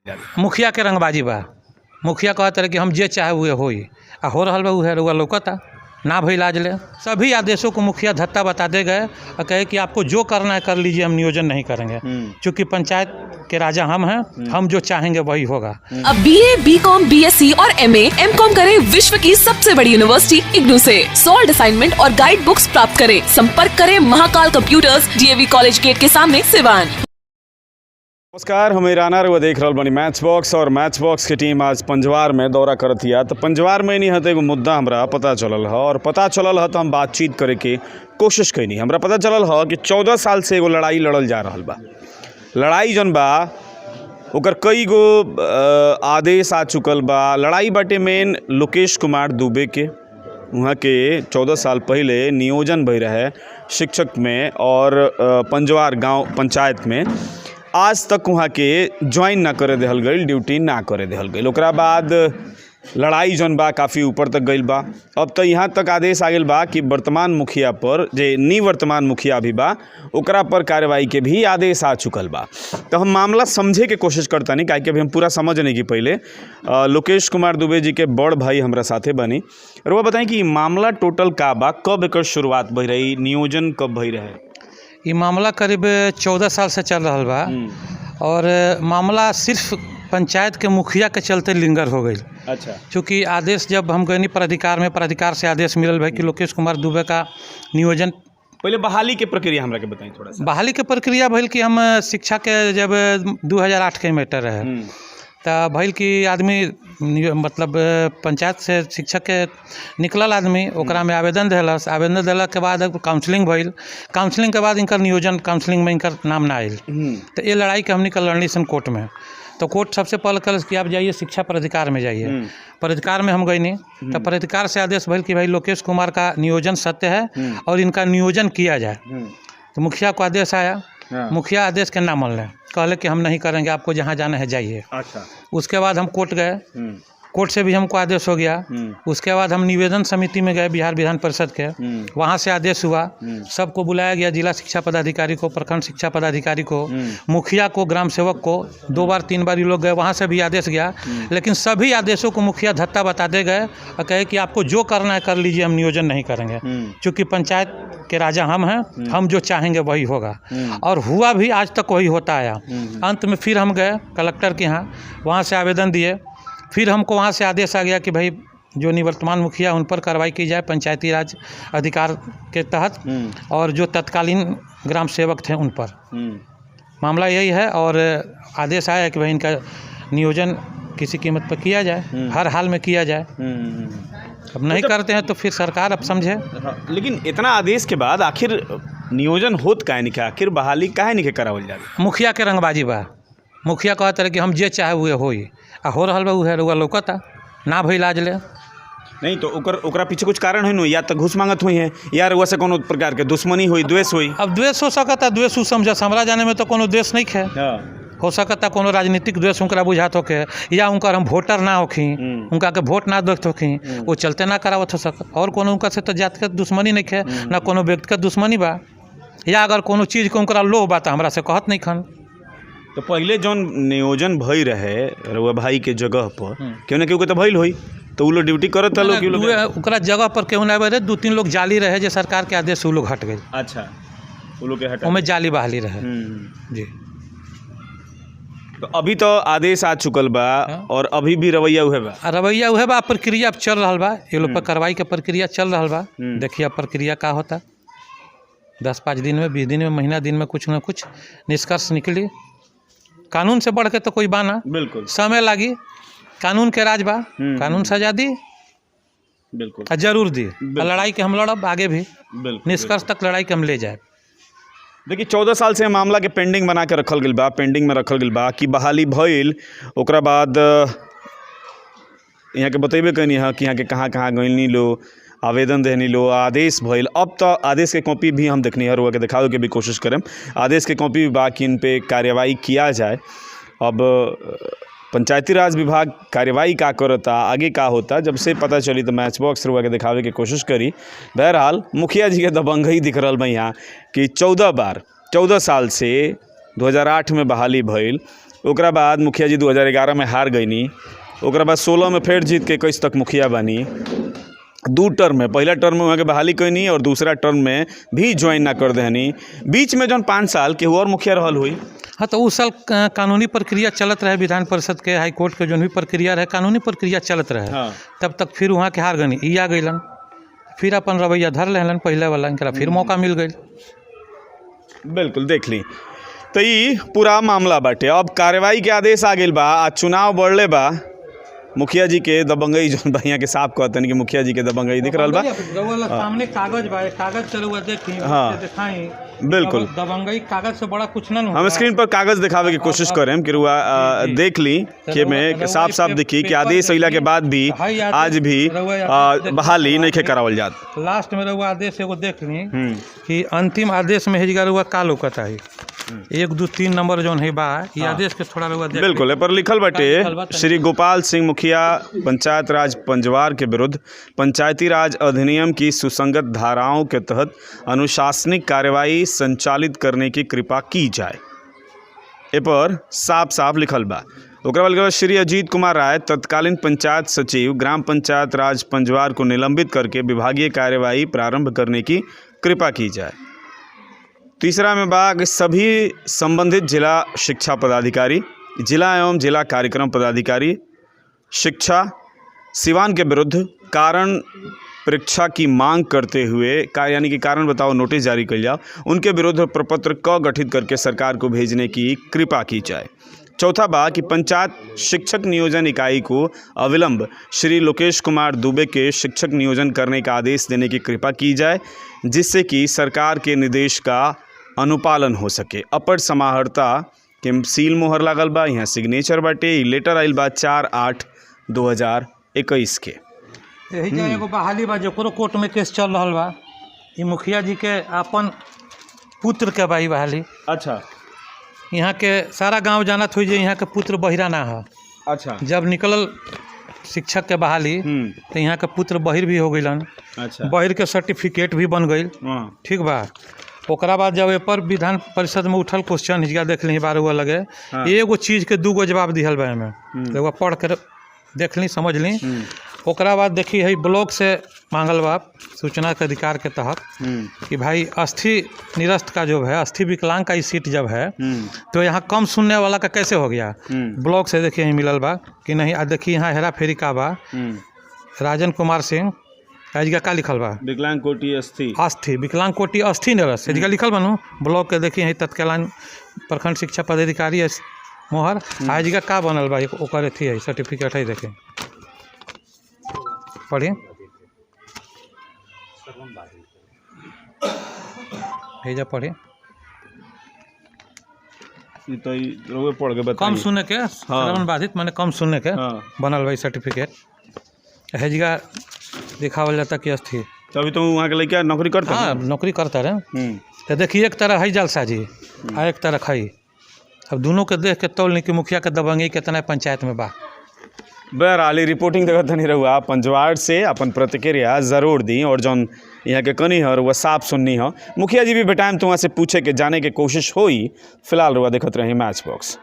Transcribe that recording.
मुखिया के रंगबाजी बा। मुखिया कहत रहे कि हम जे चाहे उहे होई आ हो रहल बा उहे रउआ लौकता ना भइल आज ले। सभी आदेशों को मुखिया धत्ता बताते गए और कहे कि आपको जो करना है कर लीजिए, हम नियोजन नहीं करेंगे क्योंकि पंचायत के राजा हम हैं, हम जो चाहेंगे वही होगा। अब BA, BCom, BSc और MA, MCom करें विश्व की सबसे बड़ी यूनिवर्सिटी इग्नू से। सॉल्ड असाइनमेंट और गाइड बुक्स प्राप्त करें। संपर्क करें Mahakal computers, DAV college gate के सामने, सिवान। नमस्कार, हम ईराना रउआ देख रहल बानी मैच बॉक्स। और मैच बॉक्स की टीम आज पंजवार में दौरा करत हिया। तो पंजवार में नहीं हत एगो मुद्दा हमरा पता चलल है और पता चलल है तो हम बातचीत करे के कोशिश कैनी। हमरा पता चलल है कि 14 साल से एगो लड़ाई लड़ल जा रहल बा। लड़ाई जन बा ओकर कई गो आदेश आ चुकल बा। लड़ाई बाटे मेन लोकेश कुमार दुबे के, वहाँ के 14 साल पहले नियोजन भई रहे शिक्षक में और पंजवार गांव पंचायत में। आज तक वहाँ के ज्वाइन ना करे देहल गई, ड्यूटी ना करे देहल गई। ओकरा बाद लड़ाई जौन बा काफ़ी ऊपर तक गई बा। अब तो यहाँ तक आदेश आ गया बा कि वर्तमान मुखिया पर, जे निवर्तमान मुखिया भी बा, ओकरा पर कार्रवाई के भी आदेश आ चुकल बा। तो हम मामला समझे के कोशिश करता नहीं, काहे कि अभी हम पूरा समझ नहीं कि पहले लोकेश कुमार दुबे जी के बड़ भाई हमरा साथे बनी। और वो बताएं कि मामला टोटल का बा, कब एकर शुरुआत भई रही, नियोजन कब भई रहे? ये मामला करीब 14 साल से चल रहा बा और मामला सिर्फ पंचायत के मुखिया के चलते लिंगर हो गई। अच्छा। क्योंकि आदेश जब हम गए प्राधिकार में, प्राधिकार से आदेश मिलल भाई कि लोकेश कुमार दुबे का नियोजन। पहले बहाली के प्रक्रिया हमरा के बताएं थोड़ा सा। बहाली के प्रक्रिया भइल कि हम शिक्षा के जब 2008 के मैटर रहे तो भइल कि आदमी मतलब पंचायत से शिक्षक के निकलल आदमी, ओकरा में आवेदन दिलस। आवेदन दिला के बाद काउंसलिंग भइल। काउंसलिंग के बाद इनकर नियोजन, काउंसलिंग में इनकर नाम ना आयल। तो ये लड़ाई के हमने कल लड़नी सन कोर्ट में। तो कोर्ट सबसे पहले कल कि आप जाइए शिक्षा प्राधिकार में जाइए। प्राधिकार में हम गए नहीं, तो प्राधिकार से आदेश भइल कि भाई लोकेश कुमार का नियोजन सत्य है और इनका नियोजन किया जाए। तो मुखिया को आदेश आया, मुखिया आदेश के ना मान लें, कहले कि हम नहीं करेंगे, आपको जहाँ जाना है जाइए। अच्छा। उसके बाद हम कोर्ट गए, कोर्ट से भी हमको आदेश हो गया। उसके बाद हम निवेदन समिति में गए बिहार विधान परिषद के, वहाँ से आदेश हुआ। सबको बुलाया गया, जिला शिक्षा पदाधिकारी को, प्रखंड शिक्षा पदाधिकारी को, मुखिया को, ग्राम सेवक को। 2 बार 3 बार ये लोग गए, वहाँ से भी आदेश गया। लेकिन सभी आदेशों को मुखिया धत्ता बताते गए और कहे कि आपको जो करना है कर लीजिए, हम नियोजन नहीं करेंगे क्योंकि पंचायत के राजा हम हैं, हम जो चाहेंगे वही होगा। और हुआ भी, आज तक वही होता आया। अंत में फिर हम गए कलेक्टर के यहाँ, वहाँ से आवेदन दिए। फिर हमको वहाँ से आदेश आ गया कि भाई जो निवर्तमान मुखिया उन पर कार्रवाई की जाए पंचायती राज अधिकार के तहत, और जो तत्कालीन ग्राम सेवक थे उन पर। मामला यही है और आदेश आया कि भाई इनका नियोजन किसी कीमत पर किया जाए, हर हाल में किया जाए। अब नहीं करते हैं तो फिर सरकार अब समझे। लेकिन इतना आदेश के बाद आखिर नियोजन होत काहे नहीं, आखिर बहाली काहे नहीं करावल जा रही? मुखिया के रंगबाजी बा। मुखिया कहत रहे कि हम जे चाहे उहे होई आ हो रहल बा उहे रउआ लौकता ना भइल आज ले। नहीं तो ओकरा पीछे कुछ कारण है, या तो घूस मांगत हुई है या रउआ से कोनो प्रकार के दुश्मनी हुई, द्वेष हुई। अब द्वेष हो सकता, द्वेष समझस, हमरा जाने में तो कोनो द्वेष नहीं है। हो सकता कोनो राजनीतिक द्वेष उनका बुझात होके, या उनका हम वोटर ना होखी, उनका के वोट ना देखते होखी, वो चलते ना करावत हो सकता। और कोनो उनका से तो जातिगत दुश्मनी नहीं है, ना कोनो व्यक्तिगत दुश्मनी बा, या अगर कोनो चीज़ के उनका लोभ बा तो हमरा से कहत नहीं खन। तो पहले जौन नियोजन भई रहे रउआ भाई के जगह पर केहू ना केहू के तो भइल होई, तो उ लोग ड्यूटी करत लोग ओकरा जगह पर केहू ना रहे। 2-3 लोग जाली रहे, जो सरकार के आदेश से उ लोग हट गए। अच्छा, उ लोग के हटा, उनमें जाली बहाली रहे जी। तो अभी तो आदेश आ चुकल बा और अभी भी रवैया उहे बा। रवैया उहे बा, प्रक्रिया चल रहा बा, ये लोग पर कार्रवाई के प्रक्रिया चल रहा बा। देखिए प्रक्रिया का होता, 10-5 दिन में, 20 दिन में, महीना दिन में कुछ ना कुछ निष्कर्ष निकली। कानून से बढ़ के तो कोई बाना, बिल्कुल समय लगी। कानून के राज बा, कानून सजा दी, बिल्कुल जरूर दी। लड़ाई के हम लड़ब आगे भी, निष्कर्ष तक लड़ाई के हम ले जाए। देखिए 14 साल से मामला के पेंडिंग बना के रखल गई बा, पेंडिंग में रखल गई बा कि बहाली भइल। ओकरा बाद यहाँ के बतेबे कनी है कि यहाँ के कहाँ कहाँ गइनी लो, आवेदन देनी लो, आदेश भइल। अब तो आदेश के कॉपी भी हम देखनी है, रुआ के दिखावे के भी कोशिश करें। आदेश के कॉपी भी बाकी इन पे कार्यवाही किया जाए। अब पंचायती राज विभाग कार्यवाही का करता, आगे का होता, जब से पता चली तो मैच बॉक्स रुआ के दिखावे की कोशिश करी। बहरहाल मुखिया जी के दबंगई दिख रहा बा यहाँ कि 14 साल से 2008 में बहाली भइल, ओकरा बाद मुखिया जी 2011 में हार गईनी, ओकरा बाद 16 में फिर जीत के 21 तक मुखिया बनी। 2 टर्म में, पहला टर्म में वहाँ के बहाली कैनी और दूसरा टर्म में भी ज्वाइन ना कर देनी। बीच में जौन 5 साल केहू और मुखिया रहल हुई। हाँ, तो उस साल कानूनी प्रक्रिया चलत रहे, विधान परिषद के, हाई कोर्ट के जो भी प्रक्रिया रहे, कानूनी प्रक्रिया चलत रहे। हाँ। तब तक फिर वहाँ के हार गनी, ई आ गईलन, फिर अपन रवैया धर लेलन पहले वाला, इनका फिर मौका मिल गई। बिल्कुल, देख ली तो ई पूरा मामला बाटे। अब कार्रवाई के आदेश आ गइल बा, आज चुनाव बढ़ले बा। मुखिया जी के दबंगई जौन भैया के साफ कहतन कि मुखिया जी के दबंगई दिख रहल बा। सामने कागज बा, कागज चलुआ देखी, हाँ। दिखाई। बिल्कुल, दबंगई कागज से बड़ा कुछ ना। हम स्क्रीन पर कागज दिखावे की कोशिश करें कि रुआ देख ली कि में साफ साफ दिखी कि आदेश अइला के बाद भी आज भी बहाली नहीं के करावल जात। लास्ट में रहुआ आदेश एगो देख ली कि अंतिम आदेश में हेजगा रहुआ का लौकता है 1, 2, 3 नंबर जौन है बा, ये आदेश के थोड़ा रहुआ देख। बिल्कुल, ए पर लिखल बाटे श्री गोपाल सिंह मुखिया पंचायत राज पंजवार के विरुद्ध पंचायती राज अधिनियम की सुसंगत धाराओं के तहत अनुशासनिक कार्यवाही संचालित करने की कृपा की जाए। ए पर साफ साफ लिखल बा। ओकरा बाद श्री अजीत कुमार राय तत्कालीन पंचायत सचिव ग्राम पंचायत राज पंजवार को निलंबित करके विभागीय कार्यवाही प्रारंभ करने की कृपा की जाए। तीसरा में बा कि सभी संबंधित जिला शिक्षा पदाधिकारी, जिला एवं जिला कार्यक्रम पदाधिकारी शिक्षा सिवान के विरुद्ध कारण परीक्षा की मांग करते हुए यानी कि कारण बताओ नोटिस जारी कर जाओ, उनके विरुद्ध प्रपत्र क गठित करके सरकार को भेजने की कृपा की जाए। चौथा बा कि पंचायत शिक्षक नियोजन इकाई को अविलंब श्री लोकेश कुमार दुबे के शिक्षक नियोजन करने का आदेश देने की कृपा की जाए, जिससे कि सरकार के निर्देश का अनुपालन हो सके। अपर समाहर्ता के सील मोहर लागल बा, यहाँ सिग्नेचर बाटे। लेटर आइल बा 4/8/2021 के। यही जो एगो बहाली बा जो कोर्ट में केस चल रहा बा, ये मुखिया जी के अपन पुत्र के बाई बहाली। अच्छा, यहाँ के सारा गांव जानत हुई जे यहाँ के पुत्र बहिरा ना है। अच्छा, जब निकलल शिक्षक के बहाली तो यहाँ के पुत्र बहिर भी हो गईलन। अच्छा, बहिर के सर्टिफिकेट भी बन गई। ठीक बा। ओकरा बाद जब पर विधान परिषद में उठल क्वेश्चन हिजगा देख ली बार हुआ लगे। हाँ। एगो चीज के 2 गो जवाब दिहल बा एमे, एगो पढ़ कर देख ली, समझ ली। ओकरा बाद देखी है ब्लॉक से मांगल बा सूचना के अधिकार के तहत कि भाई अस्थि निरस्त का जो है, अस्थि विकलांग का ही सीट जब है तो यहाँ कम सुनने वाला का कैसे हो गया। ब्लॉक से देखिए यहीं मिलल बा कि नहीं। देखिए यहाँ हेरा फेरी का बा, राजन कुमार सिंह आज का लिखल बा विकलांग कोटि अस्थि विकलांग कोटि अस्थि निरस्त से लिखल बनू। ब्लॉक के देखिए यहीं तत्कालीन प्रखंड शिक्षा पदाधिकारी मोहर आज का बनल बा, ओकर अथी है सर्टिफिकेट है। देखें पढ़िए भेजा पढ़िए तो पढ़ के कम सुनने के श्रवण बाधित माने कम सुनने के बनल भाई सर्टिफिकेट हेजगा दिखावल जाता कि अस्थि। तभी तो वहाँ के लड़का नौकरी करता। हाँ, नौकरी करता रहे। तो देखिए एक तरह है जालसाजी आ एक तरह है। अब दोनों के देख के तौल नहीं कि मुखिया के दबंगी कितना पंचायत में बा। बहरहाल रिपोर्टिंग देखत नहीं रहुआ पंजवार से अपन प्रतिक्रिया जरूर दी और जौन यहाँ के कनी है वह साफ सुननी है। मुखिया जी भी बेटाइम तो वहाँ से पूछे के जाने के कोशिश होई। फिलहाल रहुआ देखत रही मैच बॉक्स।